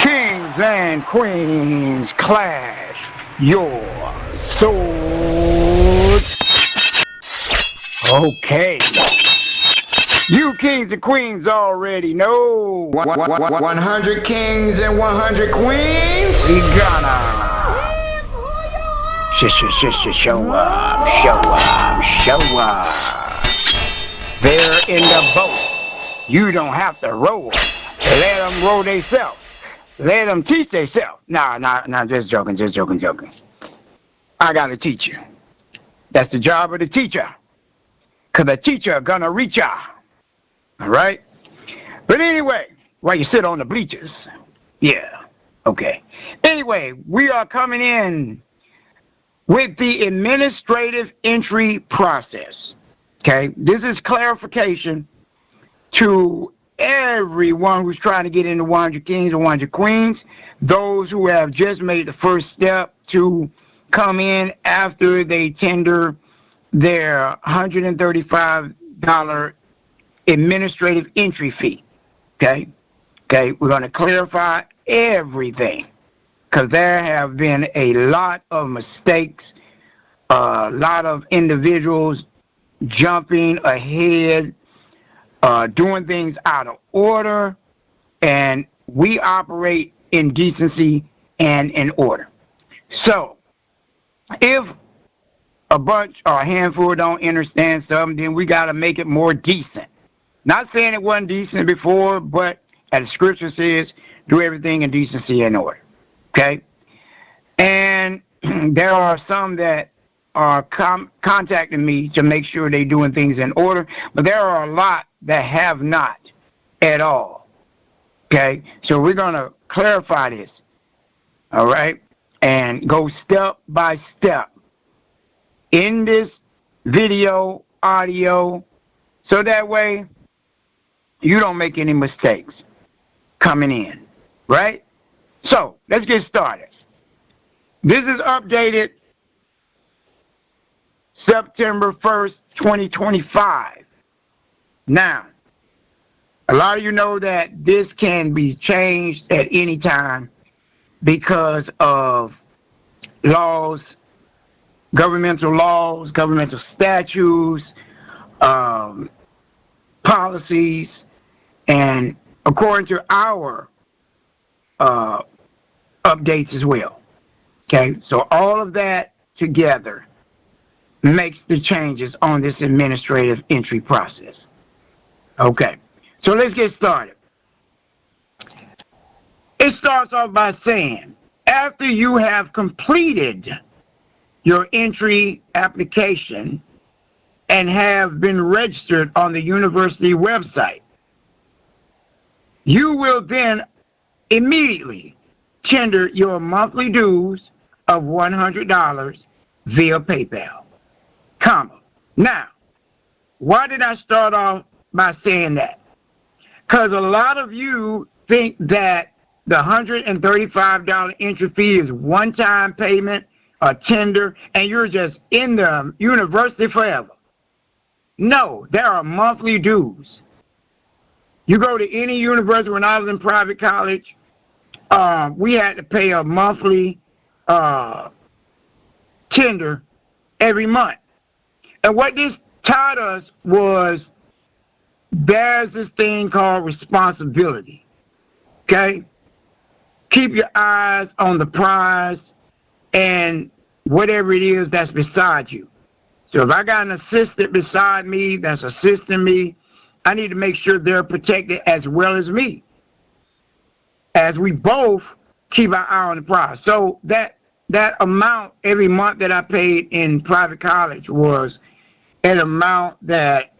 Kings and queens clash your swords. Okay. You kings and queens already know. 100 kings and 100 queens? We gonna show up. They're in the boat. You don't have to row. Let them row themselves. Let them teach themselves. Nah, just joking. I gotta teach you. That's the job of the teacher. Cause the teacher gonna reach ya. Alright? But anyway, while you sit on the bleachers. Yeah. Okay. Anyway, we are coming in with the administrative entry process. Okay? This is clarification to everyone who's trying to get into 100 Kings and 100 Queens, those who have just made the first step to come in after they tender their $135 administrative entry fee. Okay? Okay, we're going to clarify everything because there have been a lot of mistakes, a lot of individuals jumping ahead, doing things out of order, and we operate in decency and in order. So, if a bunch or a handful don't understand something, then we got to make it more decent. Not saying it wasn't decent before, but as the scripture says, do everything in decency and order. Okay? And there are some that are contacting me to make sure they're doing things in order, but there are a lot that have not at all. Okay? So we're going to clarify this. All right? And go step by step in this video, audio, so that way you don't make any mistakes coming in. Right? So, let's get started. This is updated September 1st, 2025. Now, a lot of you know that this can be changed at any time because of laws, governmental statutes, policies, and according to our updates as well. Okay, so all of that together makes the changes on this administrative entry process. Okay, so let's get started. It starts off by saying, after you have completed your entry application and have been registered on the university website, you will then immediately tender your monthly dues of $100 via PayPal, comma. Now, why did I start off by saying that? Because a lot of you think that the $135 entry fee is one-time payment, a tender, and you're just in the university forever. No, there are monthly dues. You go to any university. When I was in private college, we had to pay a monthly tender every month. And what this taught us was there's this thing called responsibility. Okay? Keep your eyes on the prize and whatever it is that's beside you. So if I got an assistant beside me that's assisting me, I need to make sure they're protected as well as me, as we both keep our eye on the prize. So that amount every month that I paid in private college was an amount that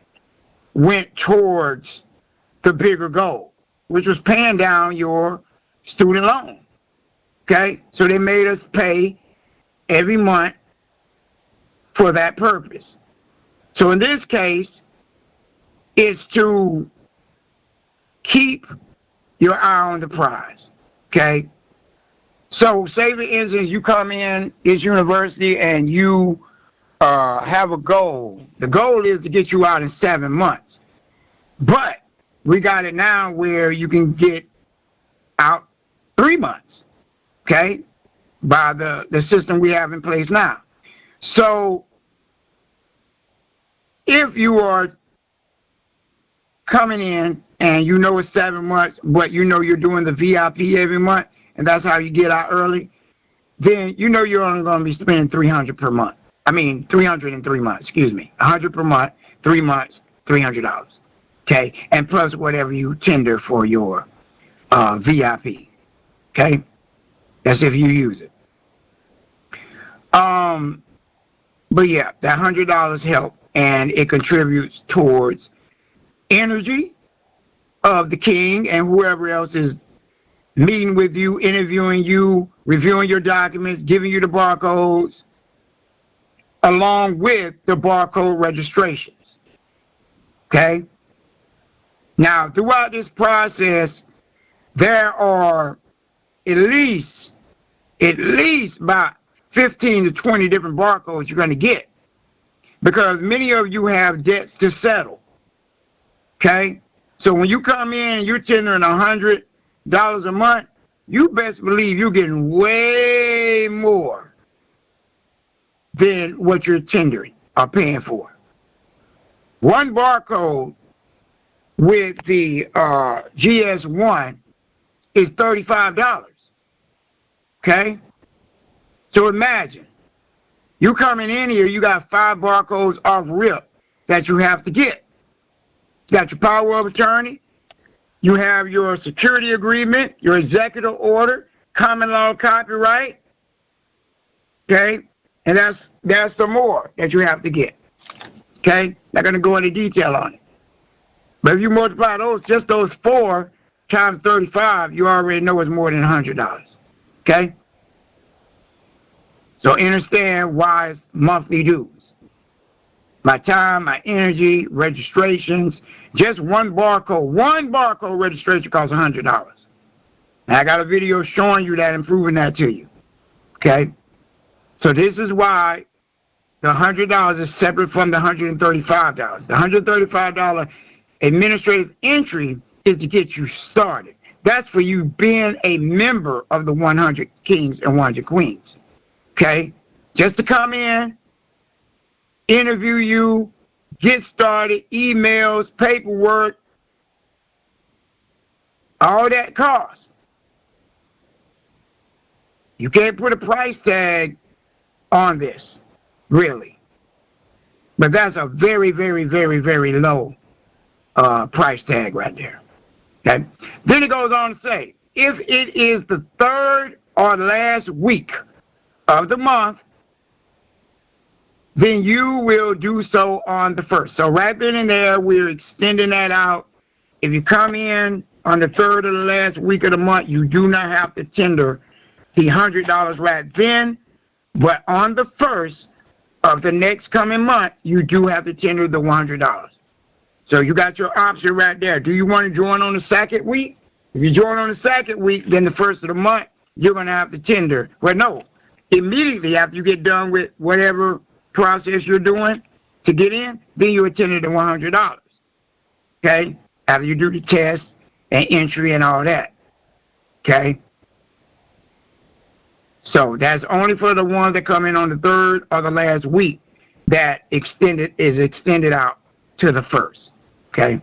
went towards the bigger goal, which was paying down your student loan. Okay? So they made us pay every month for that purpose. So in this case, it's to keep your eye on the prize. Okay? So say for instance you come in this university and you have a goal. The goal is to get you out in 7 months. But we got it now where you can get out 3 months, okay, by the system we have in place now. So if you are coming in and you know it's 7 months, but you know you're doing the VIP every month, and that's how you get out early, then you know you're only going to be spending $300 per month. I mean, 300 in 3 months, excuse me. 100 per month, 3 months, $300. Okay? And plus whatever you tender for your VIP. Okay? That's if you use it. But yeah, that $100 help, and it contributes towards energy of the king and whoever else is meeting with you, interviewing you, reviewing your documents, giving you the barcodes, along with the barcode registrations. Okay? Now, throughout this process, there are at least about 15 to 20 different barcodes you're going to get, because many of you have debts to settle. Okay? So when you come in and you're tendering $100 a month, you best believe you're getting way more than what you're tendering or paying for. One barcode with the GS1 is $35. Okay? So imagine, you coming in here, you got 5 barcodes off rip that you have to get. You got your power of attorney, you have your security agreement, your executive order, common law copyright, okay? And that's some more that you have to get, okay? Not going to go into detail on it. But if you multiply those, just those 4 times 35, you already know it's more than $100, okay? So understand why it's monthly dues. My time, my energy, registrations, just one barcode registration costs $100. And I got a video showing you that and proving that to you. Okay? So this is why the $100 is separate from the $135. The $135 administrative entry is to get you started. That's for you being a member of the 100 Kings and 100 Queens. Okay? Just to come in, interview you, get started, emails, paperwork, all that costs. You can't put a price tag on this, really. But that's a very, very, very, very low price tag right there. Okay? Then it goes on to say, if it is the 3rd or last week of the month, then you will do so on the 1st. So right then and there, we're extending that out. If you come in on the 3rd of the last week of the month, you do not have to tender the $100 right then, but on the 1st of the next coming month, you do have to tender the $100. So you got your option right there. Do you want to join on the 2nd week? If you join on the 2nd week, then the 1st of the month, you're going to have to tender. Well, no. Immediately after you get done with whatever process you're doing to get in, then you attend the $100. Okay? After you do the test and entry and all that. Okay? So that's only for the ones that come in on the 3rd or the last week that is extended out to the 1st. Okay?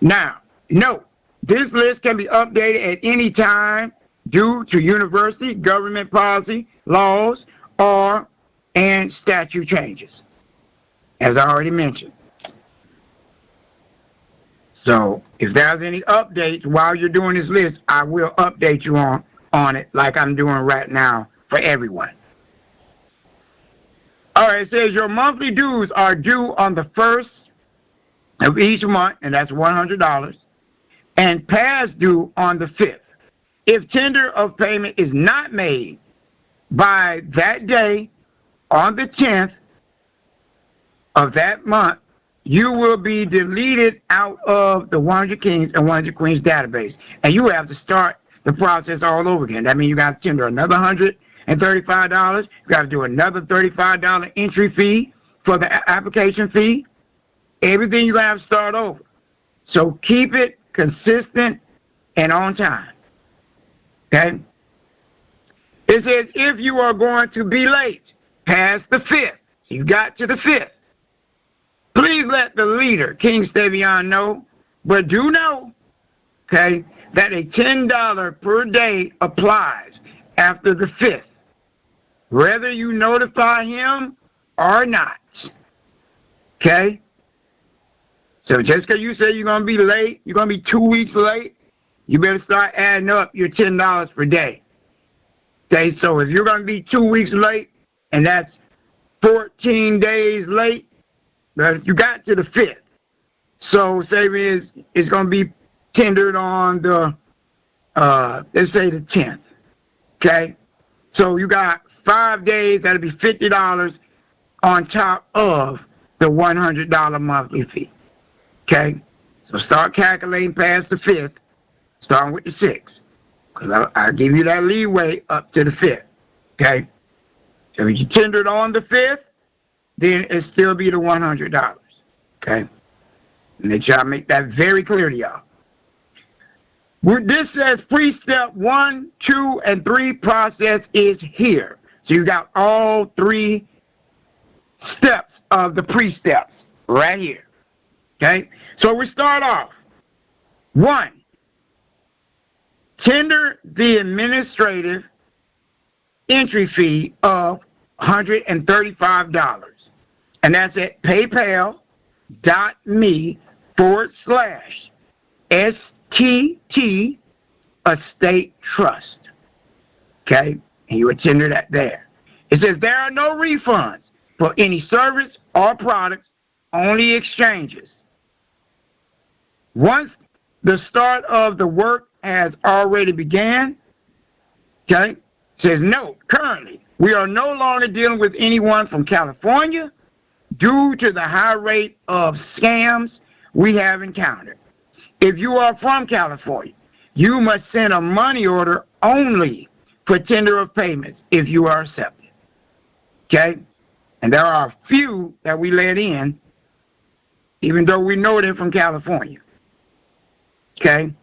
Now, note, this list can be updated at any time due to university, government policy, laws, and statute changes, as I already mentioned. So if there's any updates while you're doing this list, I will update you on it like I'm doing right now for everyone. All right, it says your monthly dues are due on the 1st of each month, and that's $100, and past due on the 5th. If tender of payment is not made by that day, on the 10th of that month, you will be deleted out of the 100 Kings and 100 Queens database. And you have to start the process all over again. That means you got to tender another $135. You got to do another $35 entry fee for the application fee. Everything you're going to have to start over. So keep it consistent and on time. Okay? It says if you are going to be late past the 5th, you got to the 5th, please let the leader, King Stevian, know, but do know, okay, that a $10 per day applies after the 5th, whether you notify him or not. Okay? So just because you say you're going to be late, you're going to be 2 weeks late, you better start adding up your $10 per day. Okay, so if you're going to be 2 weeks late, and that's 14 days late, but you got to the 5th. So say it's going to be tendered on the, let's say the 10th. Okay? So you got 5 days, that'll be $50 on top of the $100 monthly fee. Okay? So start calculating past the 5th, starting with the 6th. Because I'll give you that leeway up to the 5th. Okay? So if you tender it on the 5th, then it'll still be the $100. Okay? Make sure I make that very clear to y'all. This says pre-step 1, 2, and 3 process is here. So you got all 3 steps of the pre-steps right here. Okay? So we start off. 1. Tender the administrative entry fee of $135. And that's at paypal.me/STT Estate Trust. Okay? And you would tender that there. It says there are no refunds for any service or products, only exchanges. Once the start of the work has already began, okay, it says note, currently, we are no longer dealing with anyone from California due to the high rate of scams we have encountered. If you are from California, you must send a money order only for tender of payments if you are accepted. Okay? And there are a few that we let in, even though we know they're from California. Okay?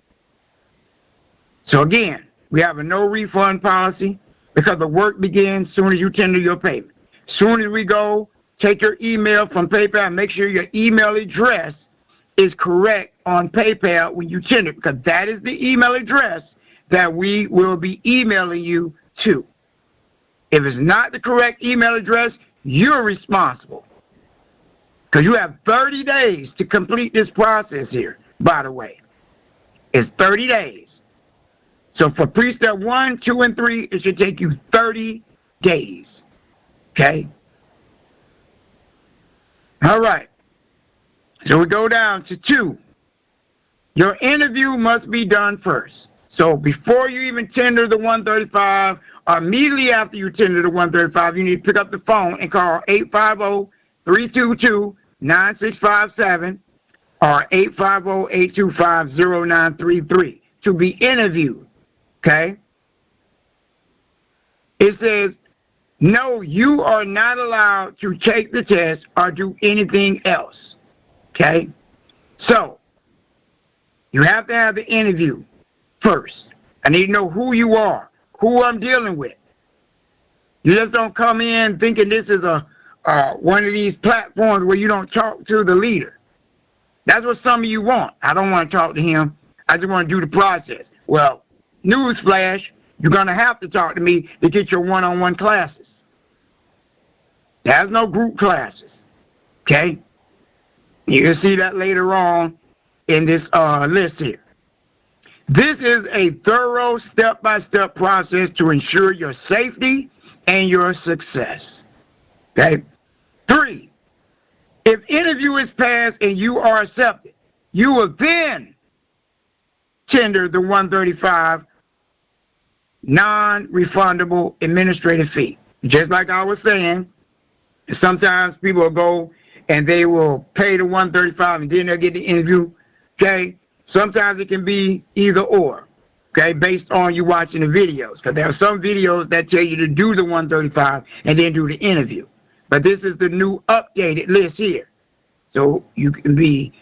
So again, we have a no refund policy because the work begins as soon as you tender your payment. As soon as we go, take your email from PayPal and make sure your email address is correct on PayPal when you tender, because that is the email address that we will be emailing you to. If it's not the correct email address, you're responsible. Because you have 30 days to complete this process here, by the way. It's 30 days. So for pre-step 1, 2, and 3, it should take you 30 days. Okay? All right. So we go down to 2. Your interview must be done first. So before you even tender the $135, or immediately after you tender the $135, you need to pick up the phone and call 850-322-9657 or 850-825-0933 to be interviewed. Okay? It says, no, you are not allowed to take the test or do anything else. Okay? So, you have to have the interview first. I need to know who you are, who I'm dealing with. You just don't come in thinking this is one of these platforms where you don't talk to the leader. That's what some of you want. I don't want to talk to him. I just want to do the process. Well, newsflash, you're going to have to talk to me to get your one-on-one classes. There's no group classes. Okay? You can see that later on in this list here. This is a thorough step-by-step process to ensure your safety and your success. Okay? 3, if interview is passed and you are accepted, you will then tender the $135 non-refundable administrative fee. Just like I was saying, sometimes people will go and they will pay the $135 and then they'll get the interview. Okay? Sometimes it can be either or. Okay? Based on you watching the videos. Because there are some videos that tell you to do the $135 and then do the interview. But this is the new updated list here. So you can be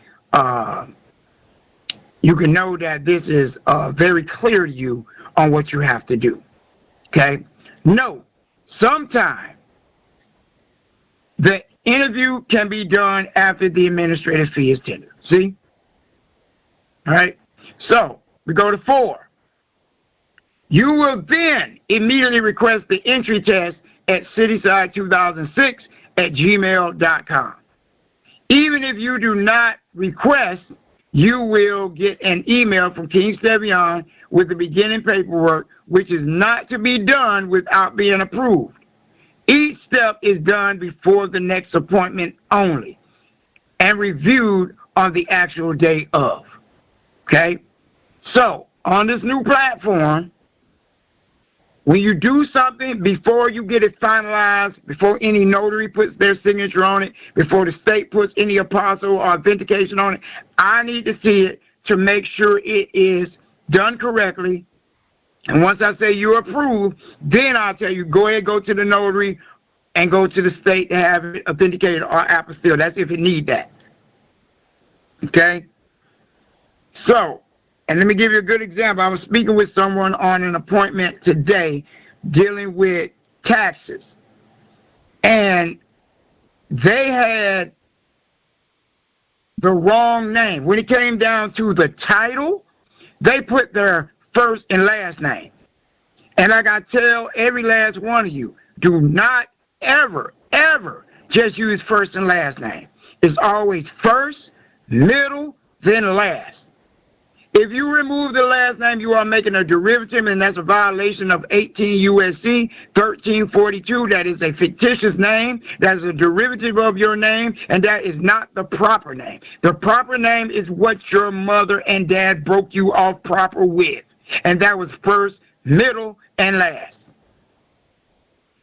you can know that this is very clear to you on what you have to do. Okay? Note, sometimes the interview can be done after the administrative fee is tendered. See? All right? So, we go to 4. You will then immediately request the entry test at cityside2006@gmail.com. Even if you do not request, you will get an email from King Stevian with the beginning paperwork, which is not to be done without being approved. Each step is done before the next appointment only and reviewed on the actual day of. Okay? So, on this new platform, when you do something, before you get it finalized, before any notary puts their signature on it, before the state puts any apostle or authentication on it, I need to see it to make sure it is done correctly. And once I say you're approved, then I'll tell you, go ahead, go to the notary, and go to the state to have it authenticated or apostille. That's if it need that. Okay? So, and let me give you a good example. I was speaking with someone on an appointment today dealing with taxes. And they had the wrong name. When it came down to the title, they put their first and last name. And like I tell every last one of you, do not ever, ever just use first and last name. It's always first, middle, then last. If you remove the last name, you are making a derivative, and that's a violation of 18 U.S.C. 1342. That is a fictitious name. That is a derivative of your name, and that is not the proper name. The proper name is what your mother and dad broke you off proper with, and that was first, middle, and last.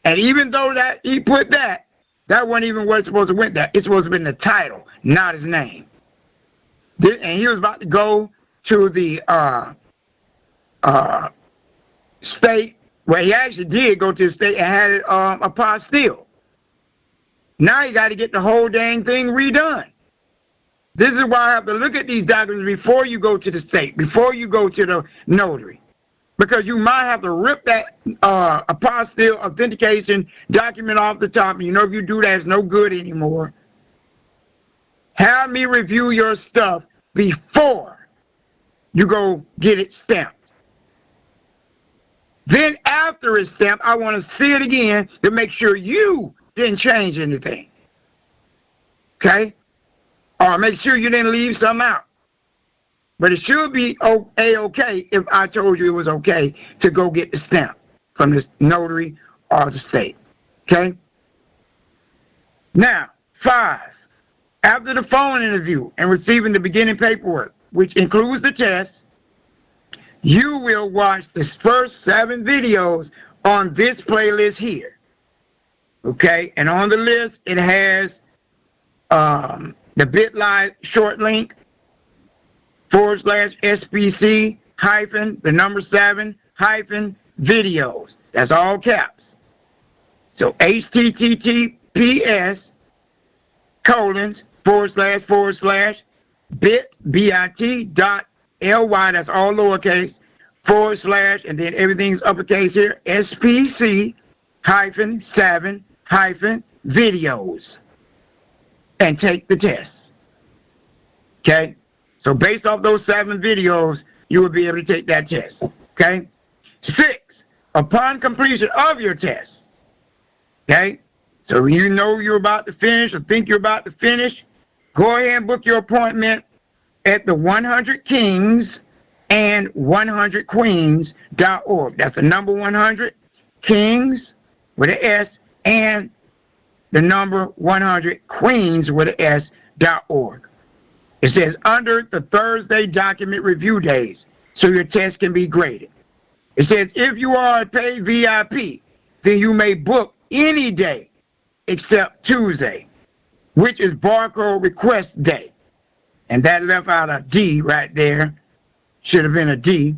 And even though that he put that, that wasn't even what it's supposed to went there. It's supposed to have been the title, not his name. And he was about to go to the state, where he actually did go to the state and had it apostille. Now you got to get the whole dang thing redone. This is why I have to look at these documents before you go to the state, before you go to the notary. Because you might have to rip that apostille authentication document off the top, and you know if you do that, it's no good anymore. Have me review your stuff before you go get it stamped. Then after it's stamped, I want to see it again to make sure you didn't change anything. Okay? Or make sure you didn't leave some out. But it should be okay if I told you it was okay to go get the stamp from the notary or the state. Okay? Now, 5. After the phone interview and receiving the beginning paperwork, which includes the test, you will watch the first 7 videos on this playlist here. Okay? And on the list, it has the bit.ly short link, /SPC hyphen, the number 7 hyphen videos. That's all caps. So HTTPS /bit.ly, that's all lowercase, / and then everything's uppercase here, SPC hyphen 7 hyphen videos. And take the test. Okay? So based off those 7 videos, you will be able to take that test. Okay? 6, upon completion of your test. Okay? So you know you're about to finish or think you're about to finish, go ahead and book your appointment at the 100 Kings and 100 Queens.org. That's the number 100 Kings with an S and the number 100 Queens with an S.org. It says under the Thursday document review days, so your test can be graded. It says if you are a paid VIP, then you may book any day except Tuesday, which is Barcode request day. And that left out a D right there. Should have been a D.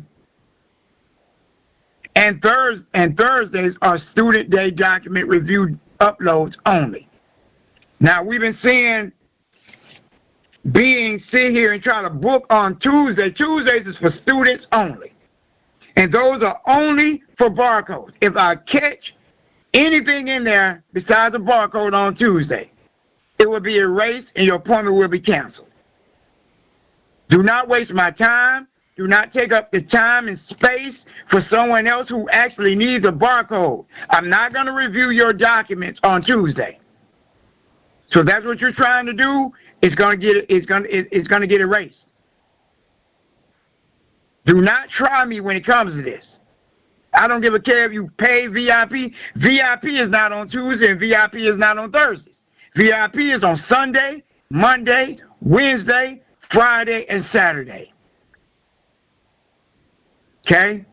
And Thursdays are student day document review uploads only. Now, we've been seeing sit here and try to book on Tuesday. Tuesdays is for students only. And those are only for barcodes. If I catch anything in there besides a barcode on Tuesday, it will be erased and your appointment will be canceled. Do not waste my time. Do not take up the time and space for someone else who actually needs a barcode. I'm not going to review your documents on Tuesday. So that's what you're trying to do. It's going to get erased. Do not try me when it comes to this. I don't give a care if you pay VIP. VIP is not on Tuesday and VIP is not on Thursday. VIP is on Sunday, Monday, Wednesday, Friday, and Saturday. Okay?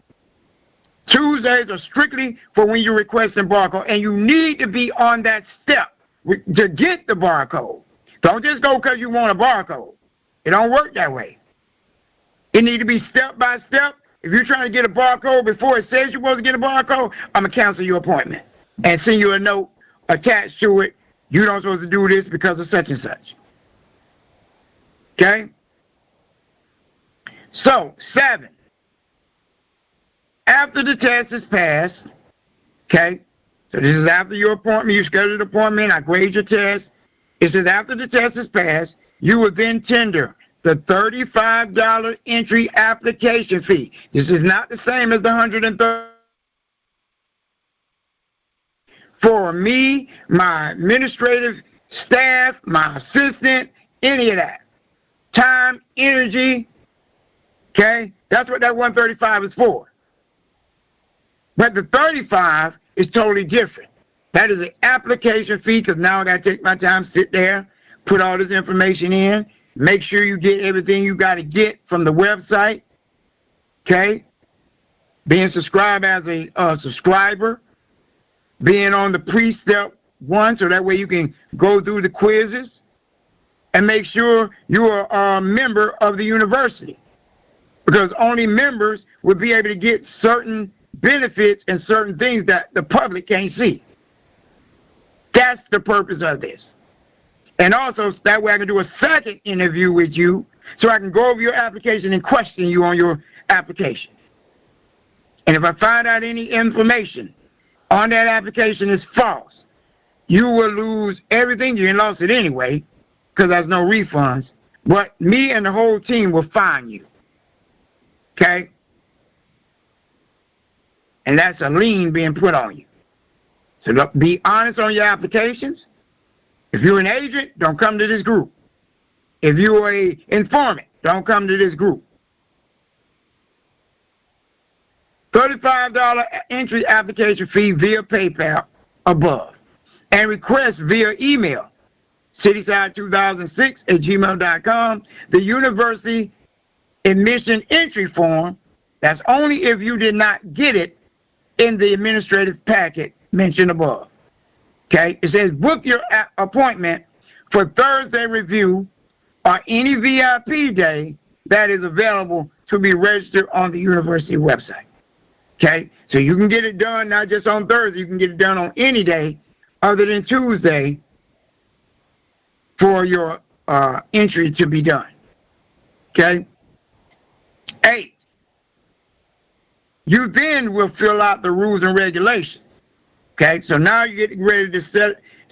Tuesdays are strictly for when you're requesting barcode, and you need to be on that step to get the barcode. Don't just go because you want a barcode. It don't work that way. It needs to be step by step. If you're trying to get a barcode before it says you're supposed to get a barcode, I'm going to cancel your appointment and send you a note attached to it. You're not supposed to do this because of such and such. Okay? So, 7. After the test is passed, okay, so this is after your appointment, you schedule an appointment, I grade your test. It says after the test is passed, you will then tender the $35 entry application fee. This is not the same as the $130. For me, my administrative staff, my assistant, any of that. Time, energy, okay? That's what that $135 is for. But the $35 is totally different. That is an application fee because now I got to take my time, sit there, put all this information in, make sure you get everything you got to get from the website, okay? Being subscribed as a subscriber, being on the pre-step 1 so that way you can go through the quizzes, and make sure you are a member of the university because only members will be able to get certain benefits and certain things that the public can't see. That's the purpose of this. And also, that way I can do a second interview with you so I can go over your application and question you on your application. And if I find out any information on that application is false, you will lose everything. You lost it anyway because there's no refunds. But me and the whole team will fine you. Okay? And that's a lien being put on you. So be honest on your applications. If you're an agent, don't come to this group. If you're an informant, don't come to this group. $35 entry application fee via PayPal above. And request via email, cityside2006@gmail.com. The university admission entry form, that's only if you did not get it in the administrative packet mentioned above. Okay? It says book your appointment for Thursday review or any VIP day that is available to be registered on the university website. Okay? So you can get it done not just on Thursday, you can get it done on any day other than Tuesday for your entry to be done. Okay? 8. You then will fill out the rules and regulations. Okay? So now you're getting ready to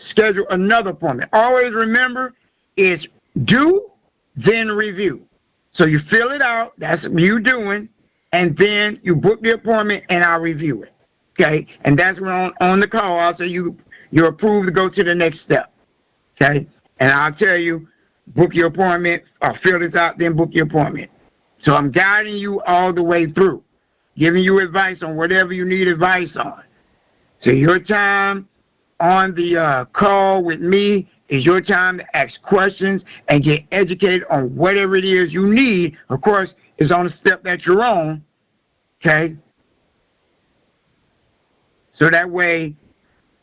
schedule another appointment. Always remember, it's do, then review. So you fill it out, that's what you're doing, and then you book the appointment and I'll review it. Okay? And that's when on the call I'll say you're approved to go to the next step. Okay? And I'll tell you, book your appointment, or fill this out, then book your appointment. So I'm guiding you all the way through, giving you advice on whatever you need advice on. So your time on the call with me is your time to ask questions and get educated on whatever it is you need. Of course, it's on the step that you're on, okay? So that way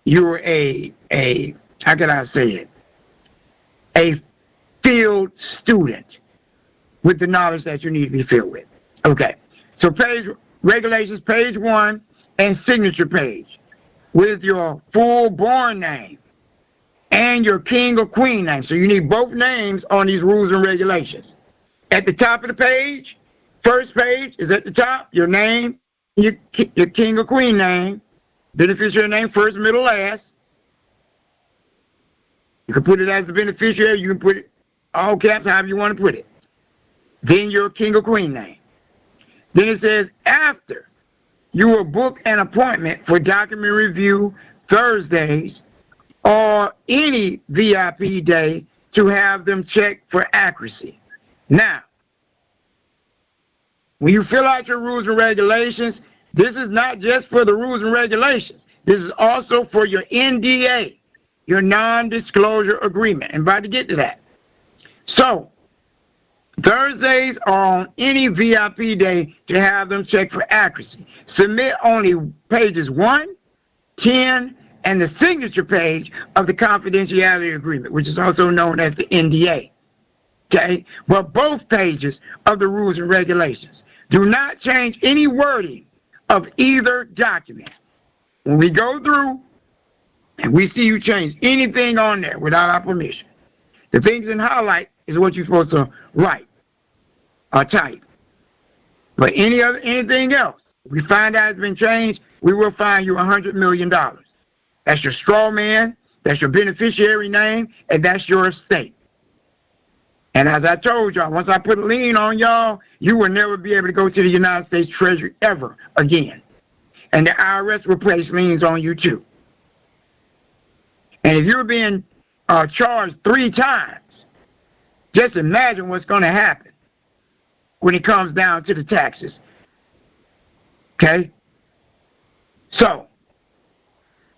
you're a how can I say it, a field student with the knowledge that you need to be filled with. Okay, so regulations, page 1 and signature page with your full born name, and your king or queen name. So you need both names on these rules and regulations. At the top of the page, first page is at the top, your name, your king or queen name, beneficiary name, first, middle, last. You can put it as the beneficiary. You can put it all caps, however you want to put it. Then your king or queen name. Then it says, after you will book an appointment for document review Thursdays or any VIP day to have them checked for accuracy. Now, when you fill out your rules and regulations, this is not just for the rules and regulations. This is also for your NDA, your non-disclosure agreement. And about to get to that. So, Thursdays are on any VIP day to have them checked for accuracy. Submit only pages 1, 10, and the signature page of the confidentiality agreement, which is also known as the NDA. Okay? But both pages of the rules and regulations. Do not change any wording of either document. When we go through and we see you change anything on there without our permission, the things in highlight is what you're supposed to write or type. But anything else, if we find out it's been changed, we will fine you $100 million. That's your straw man, that's your beneficiary name, and that's your estate. And as I told y'all, once I put a lien on y'all, you will never be able to go to the United States Treasury ever again. And the IRS will place liens on you too. And if you're being charged 3 times, just imagine what's going to happen when it comes down to the taxes. Okay? So,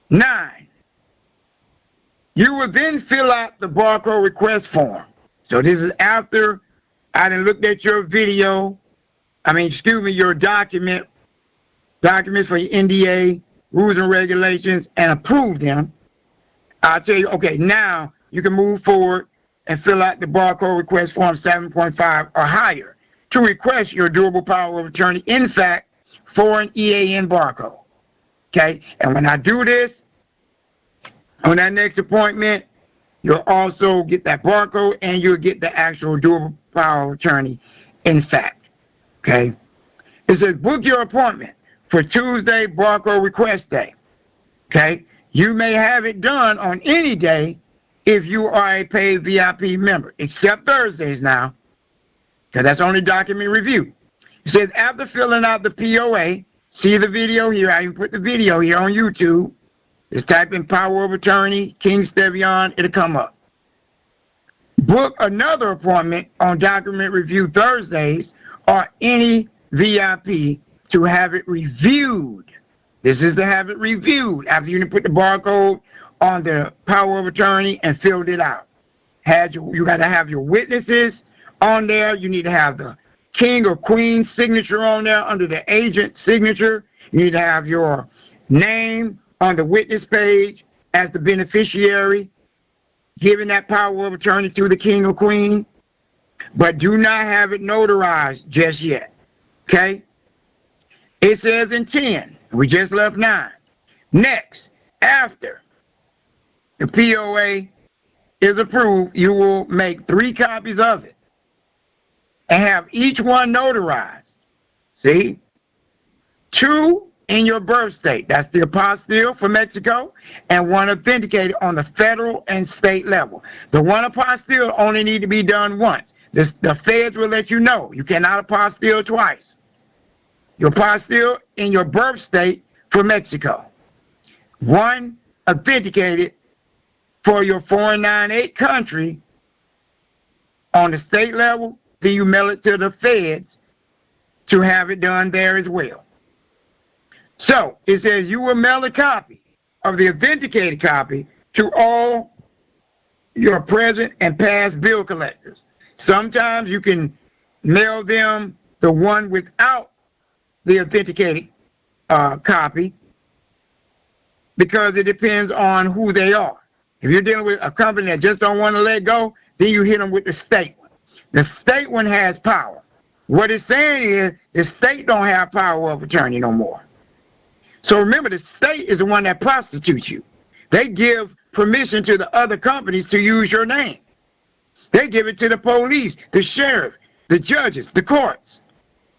9, you will then fill out the barcode request form. So this is after I done looked at your your documents for your NDA, rules and regulations, and approve them. I'll tell you, okay, now you can move forward and fill out the barcode request form 7.5 or higher to request your durable power of attorney, in fact, for an EAN barcode. Okay? And when I do this, on that next appointment, you'll also get that barcode and you'll get the actual durable power of attorney, in fact. Okay? It says book your appointment for Tuesday barcode request day. Okay? You may have it done on any day if you are a paid VIP member, except Thursdays now, because that's only document review. It says after filling out the POA, see the video here. I can put the video here on YouTube. Just type in power of attorney, King Stevian, it'll come up. Book another appointment on document review Thursdays or any VIP to have it reviewed. This is to have it reviewed after you put the barcode on the power of attorney and filled it out. You got to have your witnesses on there. You need to have the king or queen signature on there under the agent signature. You need to have your name on the witness page as the beneficiary, giving that power of attorney to the king or queen. But do not have it notarized just yet. Okay? It says in 10. We just left 9. Next, after the POA is approved, you will make 3 copies of it and have each one notarized. See? 2 in your birth state. That's the apostille for Mexico, and 1 authenticated on the federal and state level. The 1 apostille only need to be done once. The feds will let you know. You cannot apostille twice. Your apostille in your birth state for Mexico. 1 authenticated for your 498 country on the state level, then you mail it to the feds to have it done there as well. So, it says you will mail a copy of the authenticated copy to all your present and past bill collectors. Sometimes you can mail them the one without the authenticated copy because it depends on who they are. If you're dealing with a company that just don't want to let go, then you hit them with the state one. The state one has power. What it's saying is the state don't have power of attorney no more. So remember, the state is the one that prostitutes you. They give permission to the other companies to use your name. They give it to the police, the sheriff, the judges, the courts.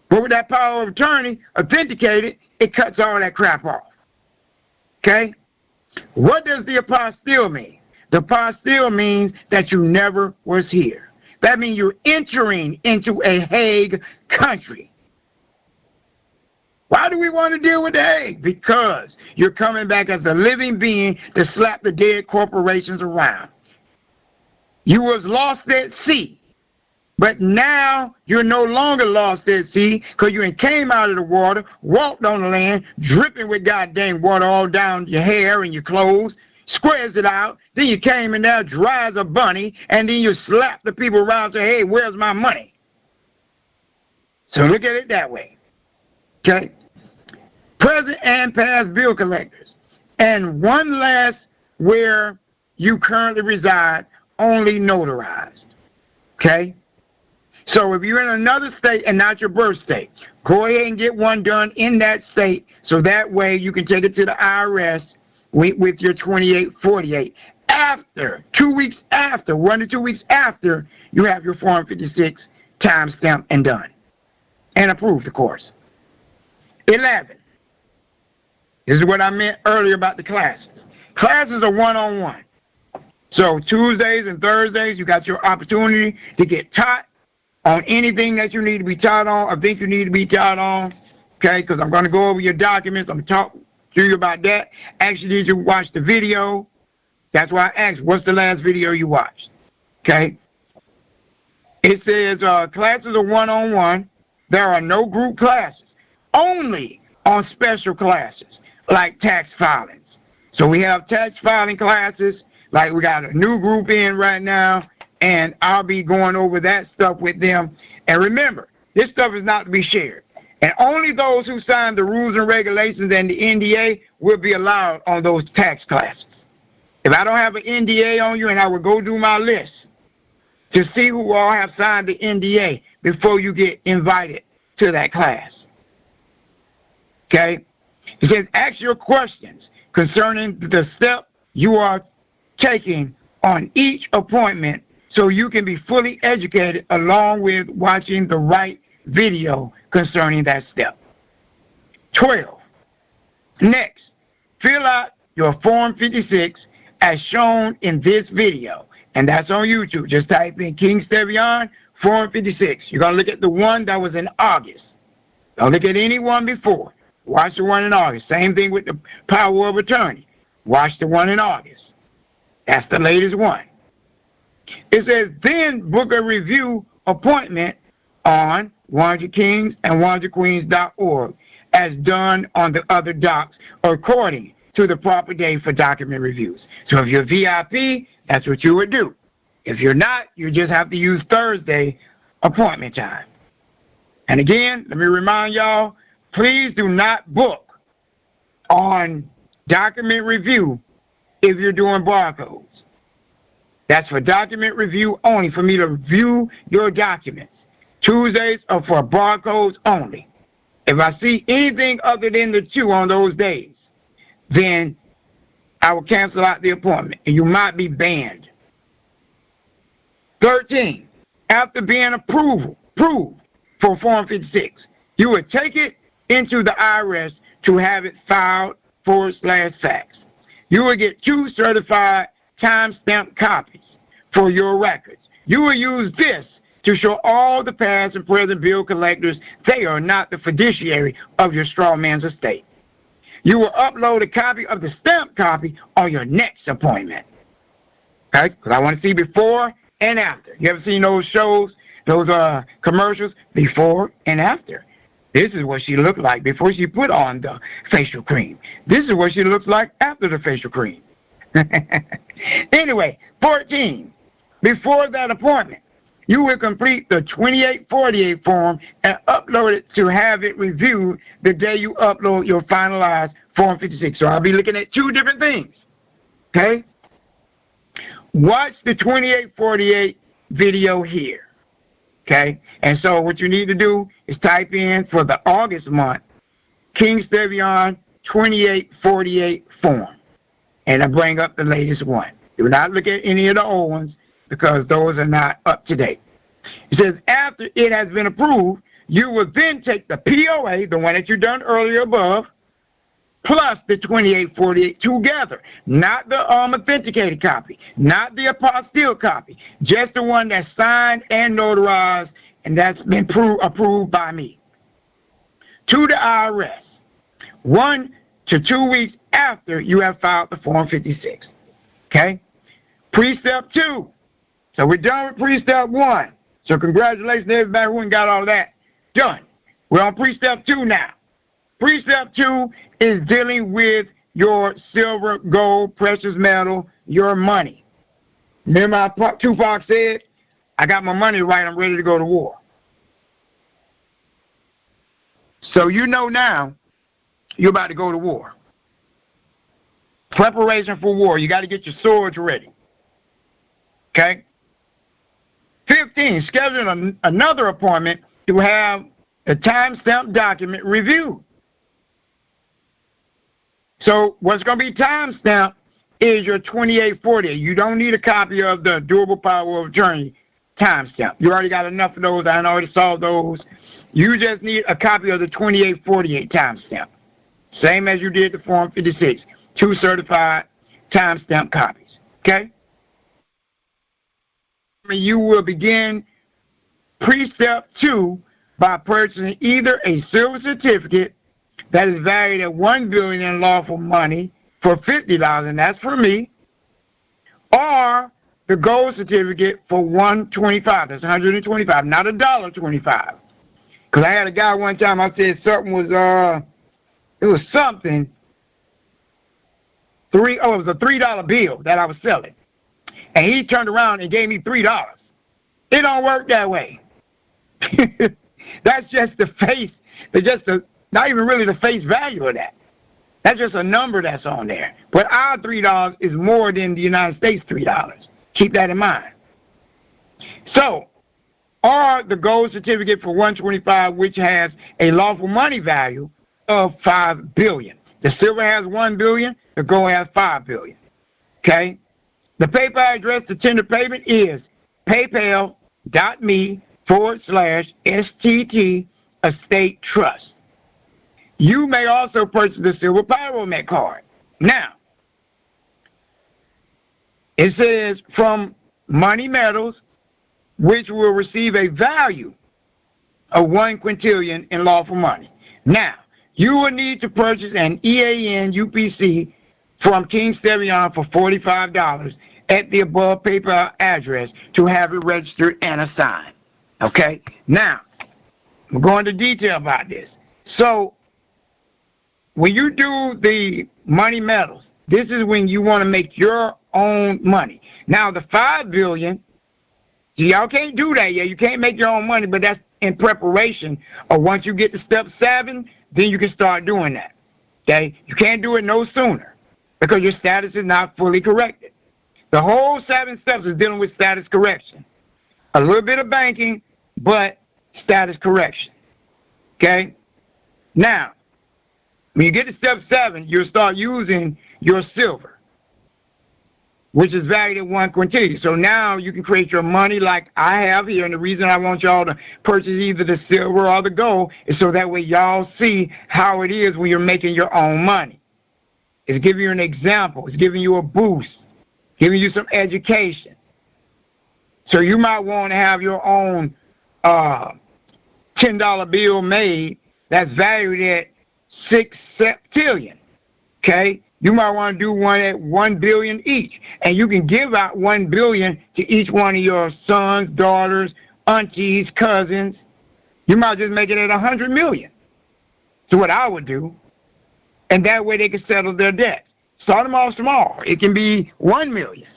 But with that power of attorney authenticated, it cuts all that crap off. Okay? What does the apostille mean? The apostille means that you never was here. That means you're entering into a Hague country. Why do we want to deal with the Hague? Because you're coming back as a living being to slap the dead corporations around. You was lost at sea. But now you're no longer lost at sea because you came out of the water, walked on the land, dripping with goddamn water all down your hair and your clothes, squares it out. Then you came in there dry as a bunny, and then you slap the people around and say, hey, where's my money? So look at it that way. Okay? Present and past bill collectors. And one last where you currently reside, only notarized. Okay? So if you're in another state and not your birth state, go ahead and get one done in that state so that way you can take it to the IRS with your 2848. After, 2 weeks after, 1 to 2 weeks after, you have your Form 56 time stamped and done. And approved, of course. 11. This is what I meant earlier about the classes. Classes are one-on-one. So Tuesdays and Thursdays, you got your opportunity to get taught on anything that you need to be taught on, or think you need to be taught on, okay, because I'm going to go over your documents. I'm going to talk to you about that. Actually, did you watch the video? That's why I asked, what's the last video you watched? Okay. It says classes are one-on-one. There are no group classes, only on special classes like tax filings. So we have tax filing classes, like we got a new group in right now, and I'll be going over that stuff with them. And remember, this stuff is not to be shared. And only those who sign the rules and regulations and the NDA will be allowed on those tax classes. If I don't have an NDA on you, and I will go do my list to see who all have signed the NDA before you get invited to that class. Okay? It says, ask your questions concerning the step you are taking on each appointment so you can be fully educated along with watching the right video concerning that step. 12. Next, fill out your Form 56 as shown in this video. And that's on YouTube. Just type in King Stevian, Form 56. You're going to look at the one that was in August. Don't look at any one before. Watch the one in August. Same thing with the power of attorney. Watch the one in August. That's the latest one. It says, then book a review appointment on 100kings and 100queens.org as done on the other docs according to the proper day for document reviews. So if you're VIP, that's what you would do. If you're not, you just have to use Thursday appointment time. And again, let me remind y'all, please do not book on document review if you're doing barcodes. That's for document review only, for me to review your documents. Tuesdays are for barcodes only. If I see anything other than the two on those days, then I will cancel out the appointment, and you might be banned. 13, after being approved for Form 56, you would take it into the IRS to have it filed /fax. You will get 2 certified time-stamped copies for your records. You will use this to show all the past and present bill collectors they are not the fiduciary of your straw man's estate. You will upload a copy of the stamped copy on your next appointment. Okay? Because I want to see before and after. You ever seen those shows, those commercials, before and after? This is what she looked like before she put on the facial cream. This is what she looks like after the facial cream. Anyway, 14. Before that appointment, you will complete the 2848 form and upload it to have it reviewed the day you upload your finalized Form 56. So I'll be looking at 2 different things. Okay? Watch the 2848 video here. Okay? And so what you need to do is type in for the August month, King Stevian 2848 form. and I bring up the latest one. Do not look at any of the old ones because those are not up to date. It says after it has been approved, you will then take the POA, the one that you done earlier above, plus the 2848 together. Not the authenticated copy, not the apostille copy, just the one that's signed and notarized and that's been approved by me. To the IRS, 1 to 2 weeks after you have filed the Form 56. Okay? Precept 2. So we're done with Precept 1. So congratulations to everybody who got all that done. We're on Precept 2 now. Precept 2 is dealing with your silver, gold, precious metal, your money. Remember how Tupac said, I got my money right, I'm ready to go to war. So you know now you're about to go to war. Preparation for war. You got to get your swords ready. Okay? 15, schedule another appointment to have the timestamp document reviewed. So what's going to be timestamped is your 2840. You don't need a copy of the durable power of attorney timestamp. You already got enough of those. I already saw those. You just need a copy of the 2848 timestamp. Same as you did the Form 56. 2 certified timestamp copies. Okay? You will begin Precept 2 by purchasing either a silver certificate that is valued at $1 billion in lawful money for $50, and that's for me, or the gold certificate for $125. That's $125, not $1.25. Because I had a guy one time, I said something was, it was something, it was a $3 bill that I was selling. And he turned around and gave me $3. It don't work that way. That's just the face, it's just not even really the face value of that. That's just a number that's on there. But our $3 is more than the United States $3. Keep that in mind. So, or the gold certificate for $125, which has a lawful money value of $5 billion. The silver has $1 billion, the gold has $5 billion. Okay? The PayPal address to tender payment is paypal.me/STT Estate Trust. You may also purchase the silver pyromet card. Now, it says from Money Metals, which will receive a value of 1 quintillion in lawful money. Now, you will need to purchase an EAN UPC from King Stevian for $45 at the above PayPal address to have it registered and assigned. Okay? Now, we're going into detail about this. So, when you do the Money Metals, this is when you want to make your own money. Now, the $5 billion, y'all can't do that yet. You can't make your own money, but that's in preparation. Or once you get to step 7, then you can start doing that. Okay? You can't do it no sooner because your status is not fully corrected. The whole 7 steps is dealing with status correction. A little bit of banking, but status correction. Okay? Now, when you get to step 7, you'll start using your silver, which is valued at 1 quintillion. So now you can create your money like I have here. And the reason I want y'all to purchase either the silver or the gold is so that way y'all see how it is when you're making your own money. It's giving you an example. It's giving you a boost, giving you some education. So you might want to have your own $10 bill made that's valued at 6 septillion. Okay? You might want to do one at $1 billion each. And you can give out $1 billion to each one of your sons, daughters, aunties, cousins. You might just make it at $100 million. That's what I would do. And that way they can settle their debts. Start them off small. It can be $1 million.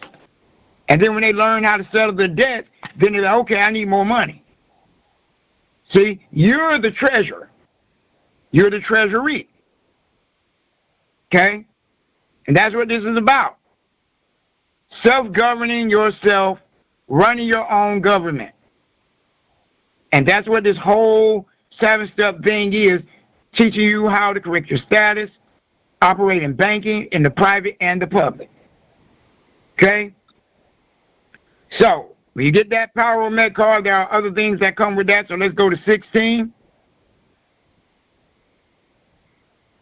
And then when they learn how to settle their debts, then they're like, okay, I need more money. See, you're the treasurer. You're the treasury. Okay? And that's what this is about. Self-governing yourself, running your own government. And that's what this whole 7-step thing is, teaching you how to correct your status, operate in banking, in the private and the public. Okay? So, when you get that Power of Met card, there are other things that come with that, so let's go to 16.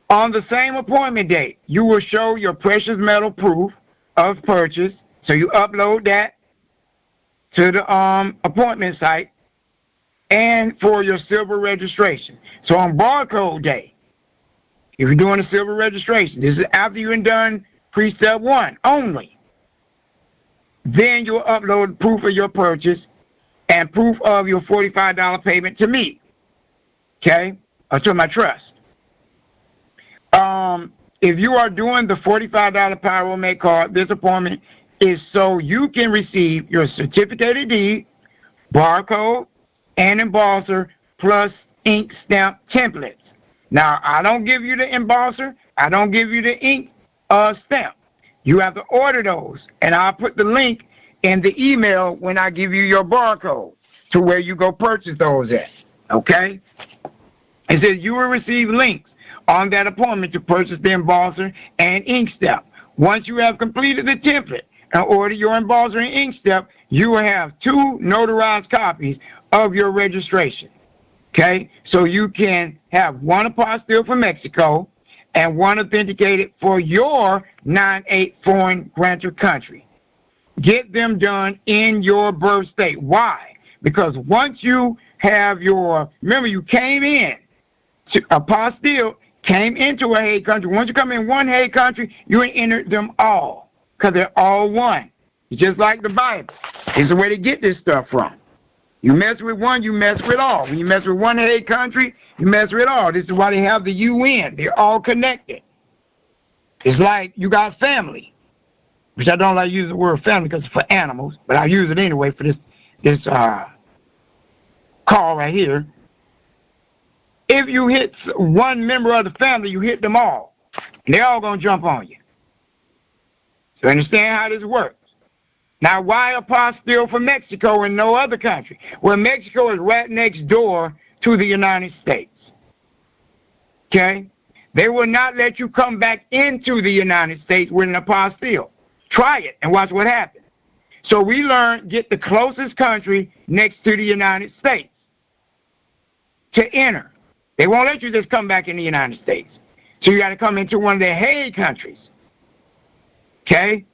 On the same appointment date, you will show your precious metal proof of purchase, so you upload that to the appointment site, and for your silver registration. So on Barcode Day, if you're doing a silver registration, this is after you've done pre-step 1 only. Then you'll upload proof of your purchase and proof of your $45 payment to me, okay, or to my trust. If you are doing the $45 Power Make card, this appointment is so you can receive your certificate of deed, barcode, and embosser, plus ink stamp templates. Now, I don't give you the embosser. I don't give you the ink stamp. You have to order those, and I'll put the link in the email when I give you your barcode to where you go purchase those at, okay? It says you will receive links on that appointment to purchase the embosser and ink stamp. Once you have completed the template and order your embosser and ink stamp, you will have 2 notarized copies of your registration, okay? So you can have one apostille for Mexico and one authenticated for your 9/8 foreign grantor country. Get them done in your birth state. Why? Because once you have your, remember you came in, to apostille came into a Hague country. Once you come in one Hague country, you enter them all because they're all one. It's just like the Bible. It's the way to get this stuff from. You mess with one, you mess with all. When you mess with one Hague country, you mess with all. This is why they have the UN. They're all connected. It's like you got family, which I don't like to use the word family because it's for animals, but I use it anyway for this call right here. If you hit one member of the family, you hit them all. And they're all going to jump on you. So understand how this works. Now, why apostille for Mexico and no other country? Well, Mexico is right next door to the United States. Okay? They will not let you come back into the United States with an apostille. Try it and watch what happens. So we learned, get the closest country next to the United States to enter. They won't let you just come back in the United States. So you got to come into one of their Hague countries. Okay?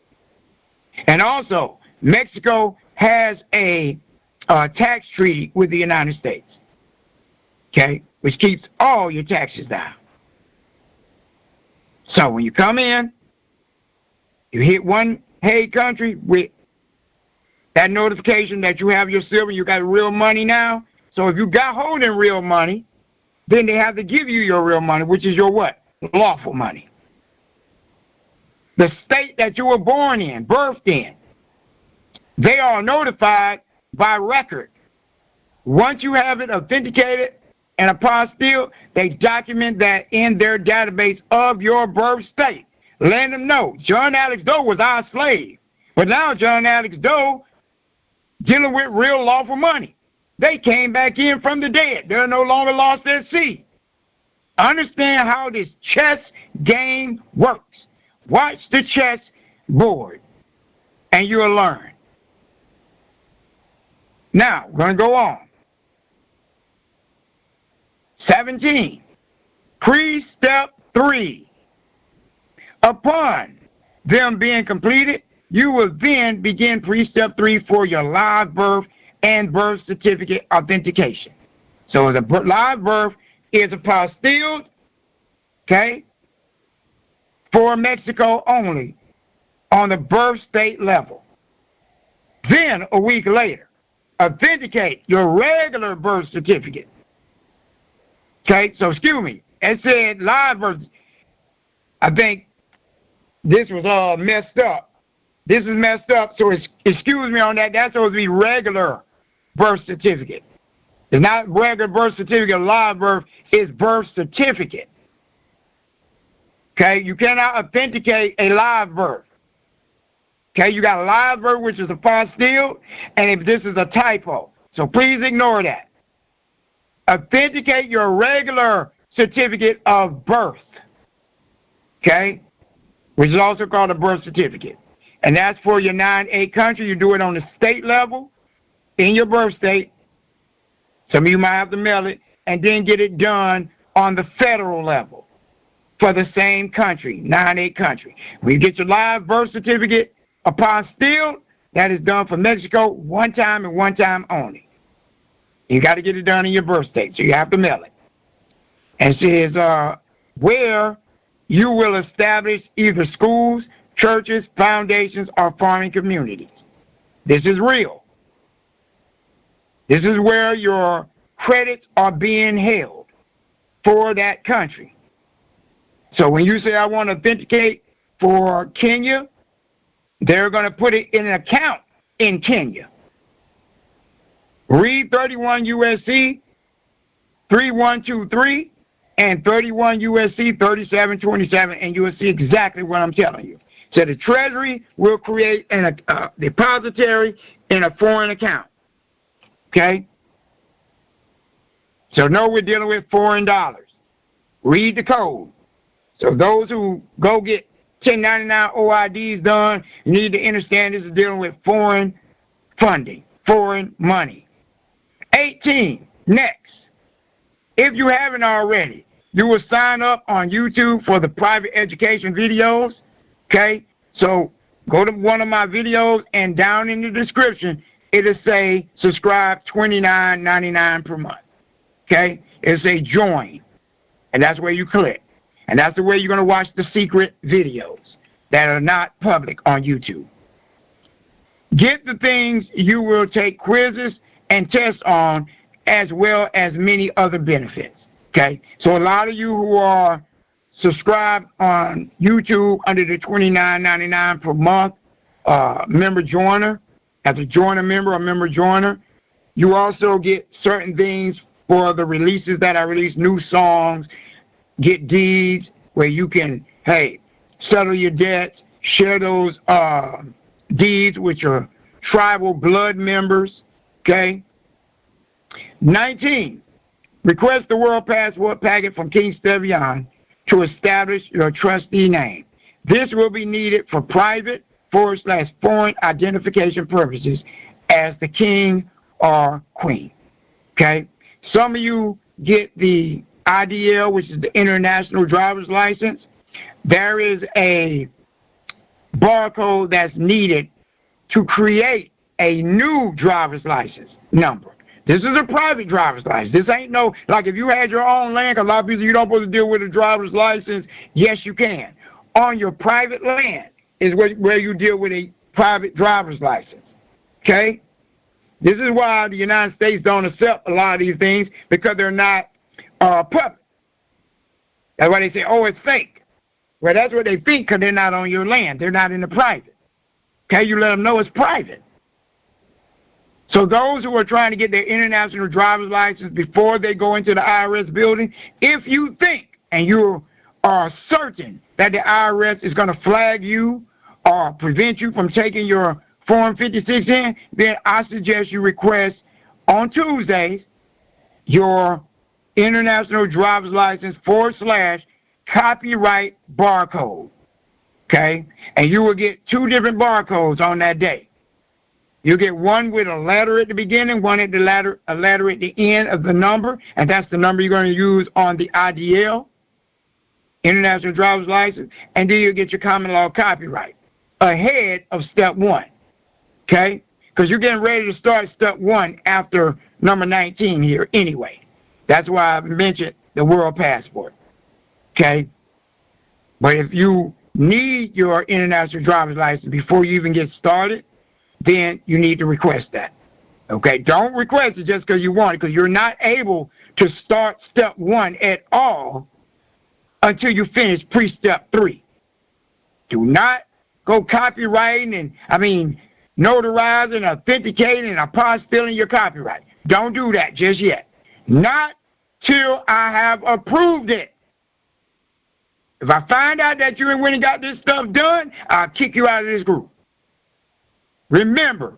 And also, Mexico has a tax treaty with the United States. Okay? Which keeps all your taxes down. So when you come in, you hit one Hague country with that notification that you have your silver, you got real money now. So if you got holding real money, then they have to give you your real money, which is your what? Lawful money. The state that you were born in, birthed in, they are notified by record. Once you have it authenticated and apostille, they document that in their database of your birth state. Let them know, John Alex Doe was our slave. But now John Alex Doe dealing with real lawful money. They came back in from the dead. They're no longer lost at sea. Understand how this chess game works. Watch the chess board, and you'll learn. Now, we're going to go on. 17. Pre-step 3. Upon them being completed, you will then begin pre-step 3 for your live birth and birth certificate authentication. So the live birth is apostilled, okay, for Mexico only on the birth state level. Then a week later, authenticate your regular birth certificate. Okay, so excuse me, it said live birth. I think this was all messed up. This is messed up, so excuse me on that. That's supposed to be regular birth certificate. It's not regular birth certificate, live birth, it's birth certificate. Okay, you cannot authenticate a live birth. Okay, you got a live birth, which is apostille, and if this is a typo. So please ignore that. Authenticate your regular certificate of birth. okay, which is also called a birth certificate. And that's for your 9A country. You do it on the state level in your birth state. Some of you might have to mail it, and then get it done on the federal level for the same country, 9A country. When you get your live birth certificate apostilled, that is done for Mexico one time and one time only. You got to get it done in your birth state, so you have to mail it. And it says where you will establish either schools, churches, foundations, or farming communities. This is real. This is where your credits are being held for that country. So when you say, I want to authenticate for Kenya, they're going to put it in an account in Kenya. Read 31 USC 3123 and 31 USC 3727, and you will see exactly what I'm telling you. So the Treasury will create a depository in a foreign account. Okay? So know we're dealing with foreign dollars. Read the code. So those who go get 1099 OIDs done, you need to understand this is dealing with foreign funding, foreign money. 18, next. If you haven't already, you will sign up on YouTube for the private education videos. Okay? So go to one of my videos, and down in the description, it'll say subscribe $29.99 per month. Okay? It'll say join. And that's where you click. And that's the way you're going to watch the secret videos that are not public on YouTube. Get the things you will take quizzes and tests on, as well as many other benefits. Okay? So a lot of you who are subscribed on YouTube under the $29.99 per month member joiner, as a joiner member or member joiner, you also get certain things for the releases that I release, new songs, get deeds where you can, hey, settle your debts, share those deeds with your tribal blood members, okay? 19, request the World Passport packet from King Stevian to establish your trustee name. This will be needed for private / foreign identification purposes as the king or queen, okay? Some of you get the IDL, which is the International Driver's License. There is a barcode that's needed to create a new driver's license number. This is a private driver's license. This ain't no, like if you had your own land, a lot of people, you don't supposed to deal with a driver's license. Yes, you can. On your private land is where you deal with a private driver's license. Okay? This is why the United States don't accept a lot of these things, because they're not public. That's why they say, oh, it's fake. Well, that's what they think, because they're not on your land. They're not in the private. Okay? You let them know it's private. So those who are trying to get their international driver's license before they go into the IRS building, if you think and you are certain that the IRS is going to flag you or prevent you from taking your Form 56 in, then I suggest you request on Tuesdays your international driver's license / copyright barcode. Okay? And you will get 2 different barcodes on that day. You get one with a letter at the beginning, one at the a letter at the end of the number, and that's the number you're going to use on the IDL, International Driver's License, and then you get your common law copyright ahead of step 1, okay? Because you're getting ready to start step 1 after number 19 here anyway. That's why I mentioned the World Passport, okay? But if you need your International Driver's License before you even get started, then you need to request that. Okay? Don't request it just because you want it, because you're not able to start step 1 at all until you finish pre-step 3. Do not go copywriting and, notarizing, authenticating, and apostilling your copyright. Don't do that just yet. Not till I have approved it. If I find out that you went and got this stuff done, I'll kick you out of this group. Remember,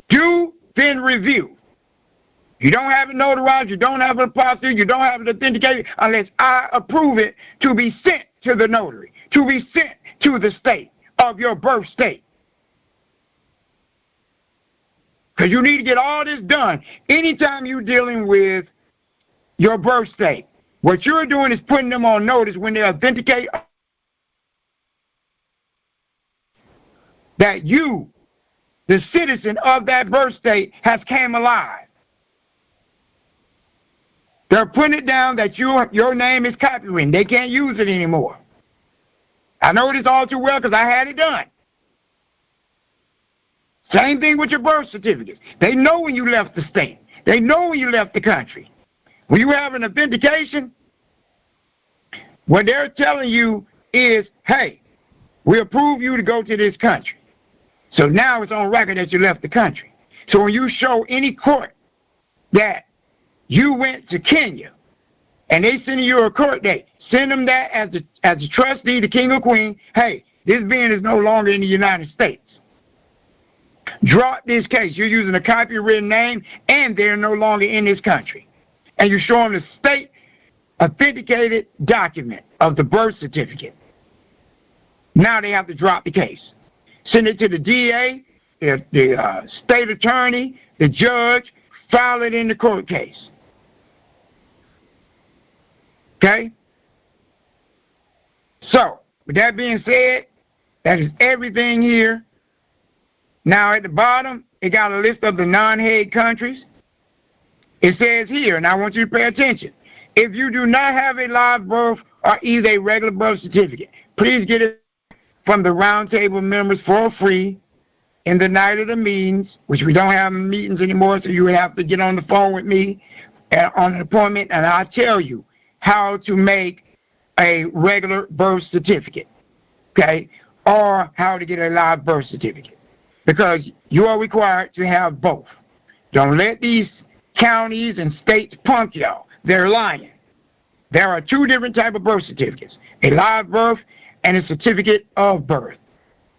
do, then review. You don't have it notarized, you don't have it apostilled, you don't have it authenticated unless I approve it to be sent to the notary, to be sent to the state of your birth state. Because you need to get all this done anytime you're dealing with your birth state. What you're doing is putting them on notice when they authenticate that you, the citizen of that birth state, has came alive. They're putting it down that your name is copywritten. They can't use it anymore. I know this all too well because I had it done. Same thing with your birth certificates. They know when you left the state. They know when you left the country. When you have an authentication, what they're telling you is, hey, we approve you to go to this country. So now it's on record that you left the country. So when you show any court that you went to Kenya and they send you a court date, send them that as a trustee, the king or queen, hey, this being is no longer in the United States. Drop this case. You're using a copywritten name and they're no longer in this country. And you show them the state authenticated document of the birth certificate. Now they have to drop the case. Send it to the DA, the state attorney, the judge, file it in the court case. Okay? So, with that being said, that is everything here. Now at the bottom, it got a list of the non-Hague countries. It says here, and I want you to pay attention, if you do not have a live birth or either a regular birth certificate, please get it from the roundtable members for free in the night of the meetings, which we don't have meetings anymore, so you would have to get on the phone with me on an appointment, and I'll tell you how to make a regular birth certificate, okay, or how to get a live birth certificate, because you are required to have both. Don't let these counties and states punk y'all. They're lying. There are two different types of birth certificates, a live birth and a certificate of birth,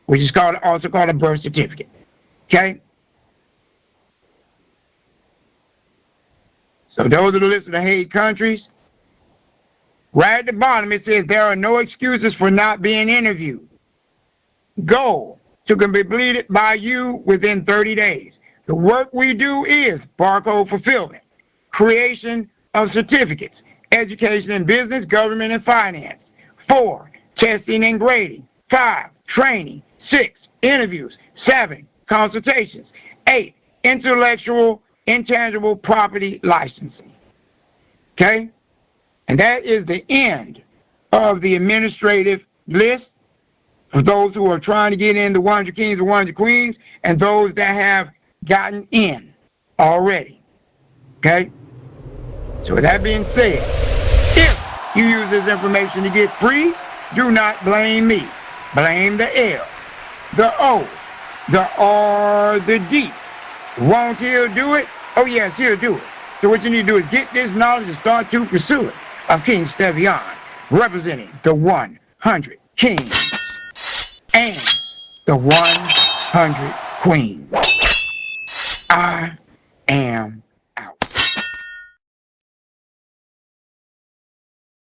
which is also called a birth certificate. Okay? So those are the list of the Hague countries. Right at the bottom it says there are no excuses for not being interviewed. Goal to be completed by you within 30 days. The work we do is barcode fulfillment, creation of certificates, education in business, government, and finance. 4, testing and grading. 5, training. 6, interviews. 7, consultations. 8, intangible property licensing. Okay? And that is the end of the administrative list for those who are trying to get into 100 Kings and 100 Queens and those that have gotten in already. Okay? So with that being said, if you use this information to get free, do not blame me. Blame the L, the O, the R, the D. Won't he do it? Oh yes, he'll do it. So what you need to do is get this knowledge and start to pursue it. I'm King Stevian, representing the 100 Kings and the 100 Queens. I am